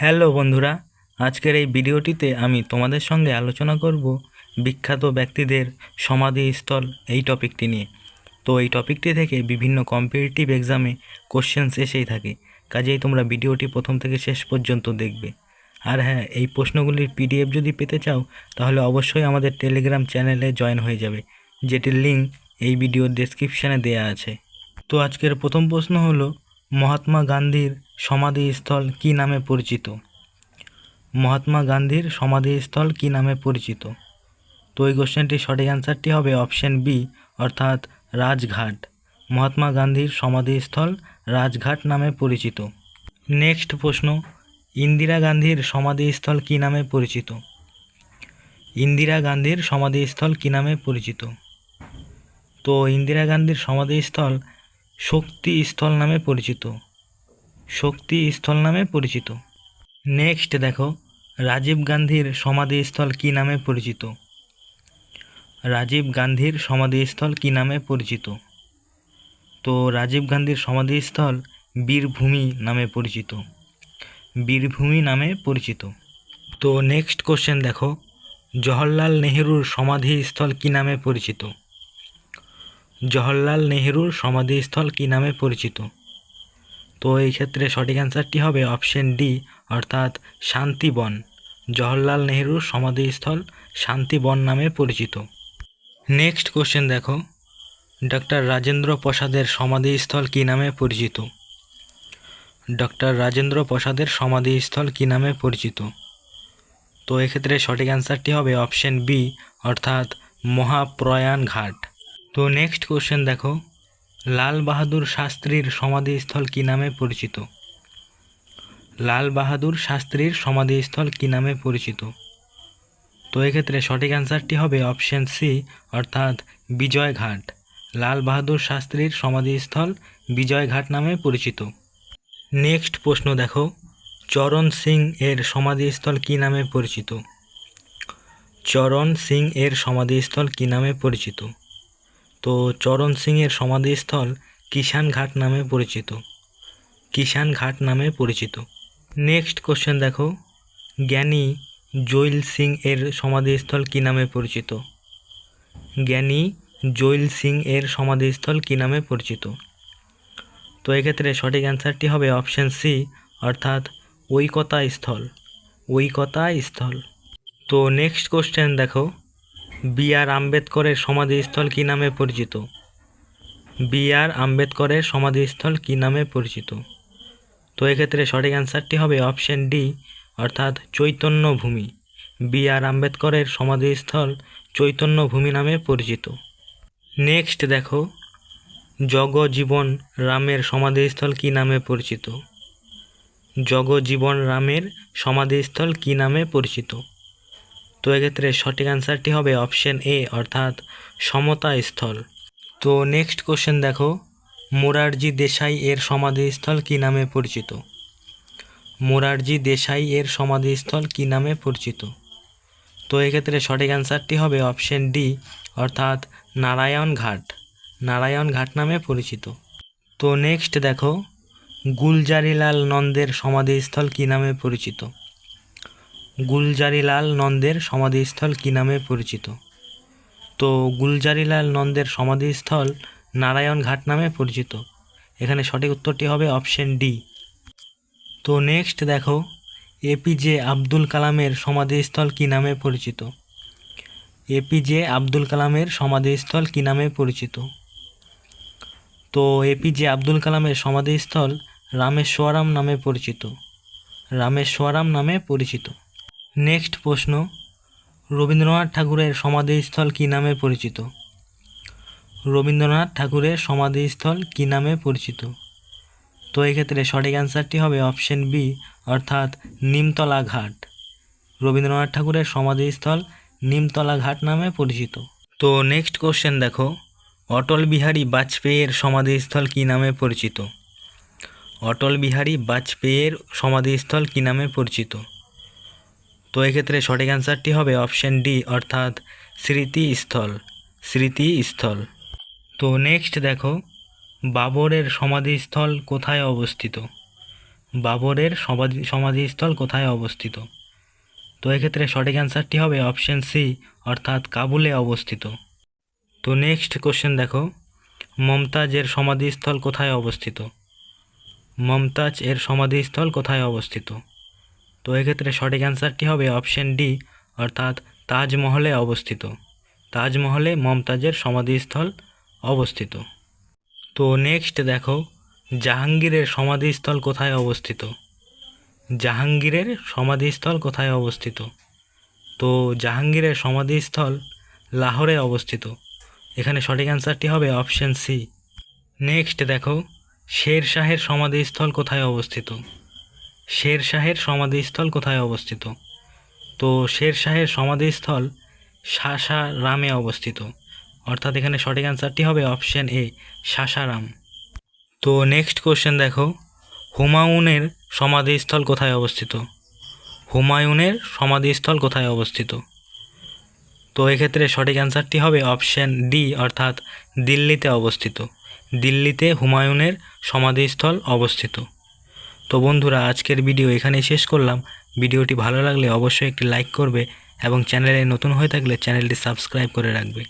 Hello বন্ধুরা, আজকের এই ভিডিওটিতে আমি তোমাদের সঙ্গে আলোচনা করব বিখ্যাত ব্যক্তিদের সমাধিস্থল এই টপিকটি নিয়ে। তো এই টপিকটি থেকে বিভিন্ন কম্পিটিটিভ এক্সামে কোশ্চেন্স এসেই থাকে, কাজেই তোমরা ভিডিওটি প্রথম থেকে শেষ পর্যন্ত দেখবে। আর হ্যাঁ, এই প্রশ্নগুলির পিডিএফ যদি পেতে চাও তাহলে অবশ্যই আমাদের টেলিগ্রাম চ্যানেলে জয়েন হয়ে যাবে, যেটির লিঙ্ক এই ভিডিওর ডেসক্রিপশানে দেওয়া আছে। তো আজকের প্রথম প্রশ্ন হলো, মহাত্মা গান্ধীর সমাধিস্থল কী নামে পরিচিত? মহাত্মা গান্ধীর সমাধিস্থল কী নামে পরিচিত? তো এই কোশ্চেনটির সঠিক অ্যান্সারটি হবে অপশন বি, অর্থাৎ রাজঘাট। মহাত্মা গান্ধীর সমাধিস্থল রাজঘাট নামে পরিচিত। নেক্সট প্রশ্ন, ইন্দিরা গান্ধীর সমাধিস্থল কী নামে পরিচিত? ইন্দিরা গান্ধীর সমাধিস্থল কী নামে পরিচিত? তো ইন্দিরা গান্ধীর সমাধিস্থল শক্তি স্থল নামে পরিচিত। শক্তি স্থল নামে পরিচিত। নেক্সট দেখো, রাজীব গান্ধীর সমাধিস্থল কী নামে পরিচিত? রাজীব গান্ধীর সমাধিস্থল কী নামে পরিচিত? তো রাজীব গান্ধীর সমাধিস্থল বীরভূমি নামে পরিচিত। বীরভূমি নামে পরিচিত। তো নেক্সট কোশ্চেন দেখো, জওহরলাল নেহরুর সমাধিস্থল কী নামে পরিচিত? জওহরলাল নেহরুর সমাধিস্থল কী নামে পরিচিত? তো এই ক্ষেত্রে সঠিক অ্যান্সারটি হবে অপশন ডি, অর্থাৎ শান্তিবন। জওহরলাল নেহরুর সমাধিস্থল শান্তিবন নামে পরিচিত। নেক্সট কোশ্চেন দেখো, ডক্টর রাজেন্দ্র প্রসাদের সমাধিস্থল কী নামে পরিচিত? ডক্টর রাজেন্দ্র প্রসাদের সমাধিস্থল কী নামে পরিচিত? তো এক্ষেত্রে সঠিক অ্যান্সারটি হবে অপশন বি, অর্থাৎ মহাপ্রয়াণ ঘাট। তো নেক্সট কোশ্চেন দেখো, লাল বাহাদুর শাস্ত্রীর সমাধিস্থল কী নামে পরিচিত? লাল বাহাদুর শাস্ত্রীর সমাধিস্থল কী নামে পরিচিত? তো এক্ষেত্রে সঠিক অ্যান্সারটি হবে অপশন সি, অর্থাৎ বিজয় ঘাট। লাল বাহাদুর শাস্ত্রীর সমাধিস্থল বিজয় ঘাট নামে পরিচিত। নেক্সট প্রশ্ন দেখো, চরণ সিং এর সমাধিস্থল কী নামে পরিচিত? চরণ সিং এর সমাধিস্থল কী নামে পরিচিত? তো চরণ সিং এর সমাধিস্থল কিষান ঘাট নামে পরিচিত। কিষান ঘাট নামে পরিচিত। নেক্সট কোশ্চেন দেখো, জ্ঞানী জৈল সিং এর সমাধিস্থল কী নামে পরিচিত? জ্ঞানী জৈল সিং এর সমাধিস্থল কী নামে পরিচিত? তো এক্ষেত্রে সঠিক অ্যান্সারটি হবে অপশন সি, অর্থাৎ ঐকতা স্থল। ঐকতা স্থল। তো নেক্সট কোশ্চেন দেখো, বি আর আম্বেদকরের সমাধিস্থল কী নামে পরিচিত? বি আর আম্বেদকরের সমাধিস্থল কী নামে পরিচিত? তো এক্ষেত্রে সঠিক অ্যান্সারটি হবে অপশন ডি, অর্থাৎ চৈতন্য ভূমি। বি আর আম্বেদকরের সমাধিস্থল চৈতন্য ভূমি নামে পরিচিত। নেক্সট দেখো, জগজীবন রামের সমাধিস্থল কী নামে পরিচিত? জগজীবন রামের সমাধিস্থল কী নামে পরিচিত? তো এক্ষেত্রে সঠিক অ্যান্সারটি হবে অপশন এ, অর্থাৎ সমতা স্থল। তো নেক্সট কোশ্চেন দেখো, মোরারজি দেশাই এর সমাধিস্থল কী নামে পরিচিত? মোরারজি দেশাই এর সমাধিস্থল কী নামে পরিচিত? তো এক্ষেত্রে সঠিক অ্যান্সারটি হবে অপশন ডি, অর্থাৎ নারায়ণ ঘাট। নারায়ণ ঘাট নামে পরিচিত। তো নেক্সট দেখো, গুলজারিলাল নন্দের সমাধিস্থল কী নামে পরিচিত? গুলজারিলাল নন্দের সমাধিস্থল কী নামে পরিচিত? তো গুলজারিলাল নন্দের সমাধিস্থল নারায়ণ ঘাট নামে পরিচিত। এখানে সঠিক উত্তরটি হবে অপশন ডি। তো নেক্সট দেখো, এপিজে আব্দুল কালামের সমাধিস্থল কী নামে পরিচিত? এপিজে আব্দুল কালামের সমাধিস্থল কী নামে পরিচিত? তো এপিজে আব্দুল কালামের সমাধিস্থল রামেশ্বরম নামে পরিচিত। রামেশ্বরম নামে পরিচিত। নেক্সট প্রশ্ন, রবীন্দ্রনাথ ঠাকুরের সমাধিস্থল কী নামে পরিচিত? রবীন্দ্রনাথ ঠাকুরের সমাধিস্থল কী নামে পরিচিত? তো এক্ষেত্রে সঠিক অ্যান্সারটি হবে অপশন বি, অর্থাৎ নিমতলা ঘাট। রবীন্দ্রনাথ ঠাকুরের সমাধিস্থল নিমতলা ঘাট নামে পরিচিত। তো নেক্সট কোশ্চেন দেখো, অটল বিহারী বাজপেয়ীর সমাধিস্থল কী নামে পরিচিত? অটল বিহারী বাজপেয়ীর সমাধিস্থল কী নামে পরিচিত? তো এক্ষেত্রে সঠিক অ্যান্সারটি হবে অপশন ডি, অর্থাৎ স্মৃতিস্থল। স্মৃতিস্থল। তো নেক্সট দেখো, বাবরের সমাধিস্থল কোথায় অবস্থিত? বাবরের সমাধিস্থল কোথায় অবস্থিত? তো এক্ষেত্রে সঠিক অ্যান্সারটি হবে অপশন সি, অর্থাৎ কাবুলে অবস্থিত। তো নেক্সট কোশ্চেন দেখো, মমতাজের সমাধিস্থল কোথায় অবস্থিত? মমতাজ এর সমাধিস্থল কোথায় অবস্থিত? তো এক্ষেত্রে সঠিক অ্যান্সারটি হবে অপশন ডি, অর্থাৎ তাজমহলে অবস্থিত। তাজমহলে মমতাজের সমাধিস্থল অবস্থিত। তো নেক্সট দেখো, জাহাঙ্গীরের সমাধিস্থল কোথায় অবস্থিত? জাহাঙ্গীরের সমাধিস্থল কোথায় অবস্থিত? তো জাহাঙ্গীরের সমাধিস্থল লাহোরে অবস্থিত। এখানে সঠিক অ্যান্সারটি হবে অপশন সি। নেক্সট দেখো, শের শাহের সমাধিস্থল কোথায় অবস্থিত? শের শাহের সমাধিস্থল কোথায় অবস্থিত? তো শের শাহের সমাধিস্থল সাসারামে অবস্থিত, অর্থাৎ এখানে সঠিক অ্যান্সারটি হবে অপশন এ, সাসারাম। তো নেক্সট কোশ্চেন দেখো, হুমায়ুনের সমাধিস্থল কোথায় অবস্থিত? হুমায়ুনের সমাধিস্থল কোথায় অবস্থিত? তো এক্ষেত্রে সঠিক অ্যান্সারটি হবে অপশন ডি, অর্থাৎ দিল্লিতে অবস্থিত। দিল্লিতে হুমায়ুনের সমাধিস্থল অবস্থিত। তো বন্ধুরা, আজকের ভিডিও এখানেই শেষ করলাম। ভিডিওটি ভালো লাগলে অবশ্যই একটি লাইক করবে এবং চ্যানেলে নতুন হয়ে থাকলে চ্যানেলটি সাবস্ক্রাইব করে রাখবে।